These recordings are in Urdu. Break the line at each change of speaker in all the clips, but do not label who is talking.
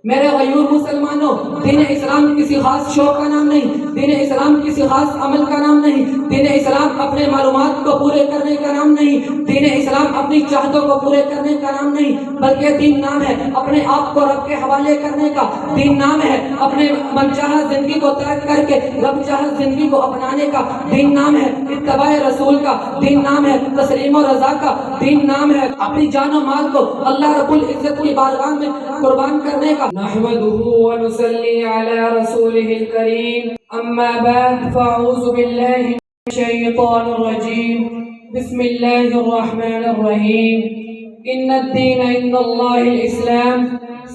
میرے غیور مسلمانوں، دین اسلام کسی خاص شوق کا نام نہیں، دین اسلام کسی خاص عمل کا نام نہیں، دین اسلام اپنے معلومات کو پورے کرنے کا نام نہیں، دین اسلام اپنی چاہتوں کو پورے کرنے کا نام نہیں، بلکہ دین نام ہے اپنے آپ کو رب کے حوالے کرنے کا، دین نام ہے اپنے منچاہا زندگی کو ترک کر کے رب چاہا زندگی کو اپنانے کا، دین نام ہے اتباع رسول کا، دین نام ہے تسلیم و رضا کا، دین نام ہے اپنی جان و مال کو اللہ رب العزت کی بارگاہ میں قربان کرنے کا۔ نحمدہ ونصلی علی رسولہ الکریم، اما بعد فاعوذ باللہ من الشیطان الرجیم، بسم اللہ الرحمن الرحیم، ان الدین عند اللہ الاسلام،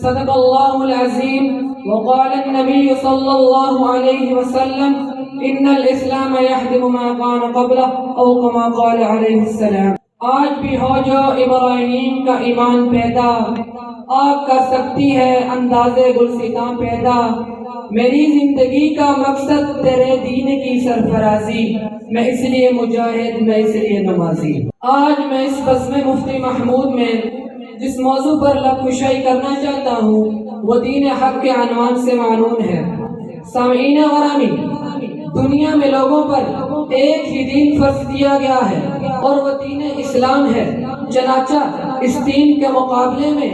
صدق اللہ العظیم، وقال النبی صلی اللہ علیہ وسلم ان الاسلام يهدم ما كان قبله او كما قال علیہ السلام۔ آج بھی ہو جو ابراہیم کا ایمان پیدا، آگ کر سکتی ہے انداز گلستاں پیدا، میری زندگی کا مقصد تیرے دین کی سرفرازی، میں اس لیے مجاہد، میں اس لیے نمازی۔ آج میں اس بزم مفتی محمود میں جس موضوع پر لب کشائی کرنا چاہتا ہوں وہ دین حق کے عنوان سے معنون ہے۔ سامعین غرامی، دنیا میں لوگوں پر ایک ہی دین فرض کیا گیا ہے اور وہ دین اسلام ہے، چنانچہ اس دین کے مقابلے میں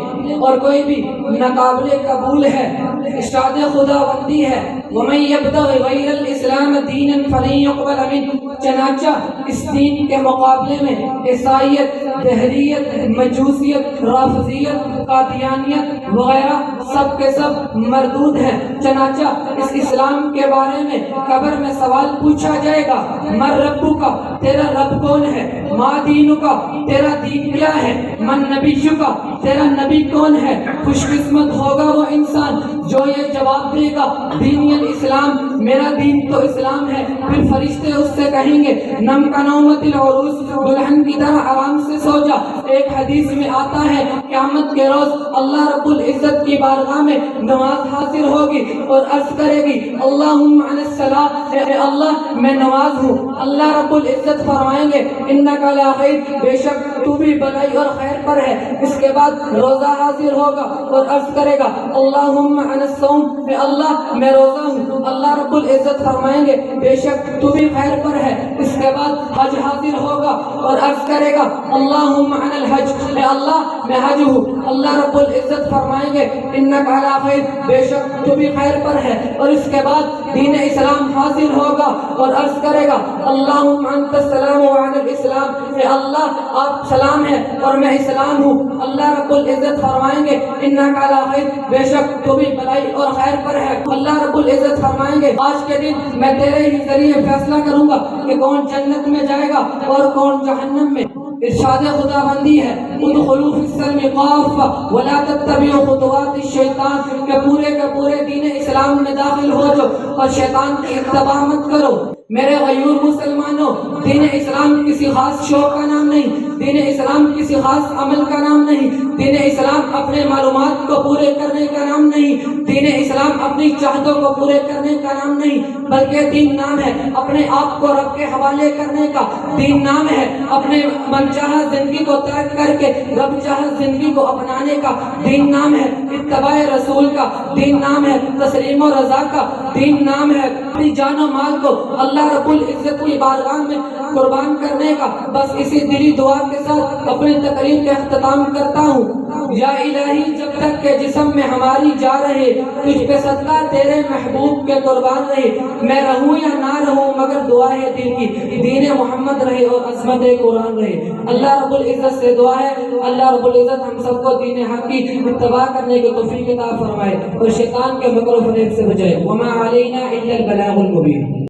اور کوئی بھی ناقابل قبول ہے، ارشاد خدا بندی ہے وَمَن يَبْتَغِ غَيْرَ الْإِسْلَامَ دِينًا فَلَن يُقْبَلَ مِنْهُ، چنانچہ اس دین کے مقابلے میں عیسائیت، دہریت، مجوسیت، رافضیت، قادیانیت وغیرہ سب کے سب مردود ہیں۔ چنانچہ اس اسلام کے بارے میں قبر میں سوال پوچھا جائے گا، من ربو کا، تیرا رب کون ہے؟ ما دینو کا، تیرا دین کیا ہے؟ من نبیو کا، تیرا نبی کون ہے؟ خوش قسمت ہوگا وہ انسان جو یہ جواب دے گا دینی الاسلام، میرا دین تو اسلام ہے۔ پھر فرشتے اس سے کہیں گے نم کا نومت العروس، دلہن کی طرح آرام سے سو جا۔ ایک حدیث میں آتا ہے قیامت کے روز اللہ رب العزت کی بارگاہ میں نماز حاضر ہوگی اور عرض کرے گی اللہم عن الصلاۃ، اے اللہ میں نماز ہوں۔ اللہ رب العزت فرمائیں گے انک لا خیر، بے شک تو بھی بلائی اور خیر پر ہے۔ اس کے بعد روزہ حاضر ہوگا اور عرض کرے گا اللہم عن الصوم، اے اللہ میں روزہ ہوں۔ اللہ رب العزت فرمائیں گے بے شک تو بھی خیر پر ہے۔ اس کے بعد حج حاضر ہوگا اور عرض کرے گا اللہم عن الحج، اے اللہ میں حج ہوں۔ اللہ رب العزت فرمائیں گے انک علی خیر، بے شک تو بھی خیر پر ہے۔ اور اس کے بعد دین اسلام حاصل ہوگا اور عرض کرے گا اللہم انت السلام وعن الاسلام، اے اللہ آپ سلام ہے اور میں اسلام ہوں۔ اللہ رب العزت فرمائیں گے انک علی خیر، بے شک تو بھی بلائی اور خیر پر ہے۔ اللہ رب العزت فرمائیں گے آج کے دن میں تیرے ہی ذریعے فیصلہ کروں گا کہ کون جنت میں جائے گا اور کون جہنم میں۔ ارشاد خدا بندی ہے ادخلوا فی السلم کافہ ولا تتبعوا خطوات الشیطان، کہ پورے کے پورے دین اسلام میں داخل ہو جو اور شیطان کی اتباع مت کرو۔ میرے غیور مسلمانوں، دین اسلام کسی خاص شوق کا نام نہیں، دین اسلام کسی خاص عمل کا نام نہیں، دین اسلام اپنے معلومات کو پورے کرنے کا نام نہیں، دین اسلام اپنی چاہتوں کو پورے کرنے کا نام نہیں، بلکہ دین نام ہے اپنے آپ کو رب کے حوالے کرنے کا، دین نام ہے اپنے منچاہا زندگی کو ترک کر کے رب چاہا زندگی کو اپنانے کا، دین نام ہے اتباع رسول کا، دین نام ہے تسلیم و رضا کا، دین نام ہے اپنی جان و مال کو اللہ رب العزت کی بارگاہ میں قربان کرنے کا۔ بس اسی دلی دعا کے ساتھ اپنی تقریر کا اختتام کرتا ہوں۔ یا الہی جب تک کہ جسم میں ہماری جا رہے، تجھ پہ صدقہ تیرے محبوب کے قربان رہے، میں رہوں یا نہ رہوں مگر دعا ہے دل کی دین محمد رہے اور عظمت قرآن رہے۔ اللہ رب العزت سے دعا ہے اللہ رب العزت ہم سب کو دین حق کی اتباع کرنے کی توفیق عطا فرمائے اور شیطان کے مکر و فریب سے بچائے۔ وما علینا الا البلاغ المبین۔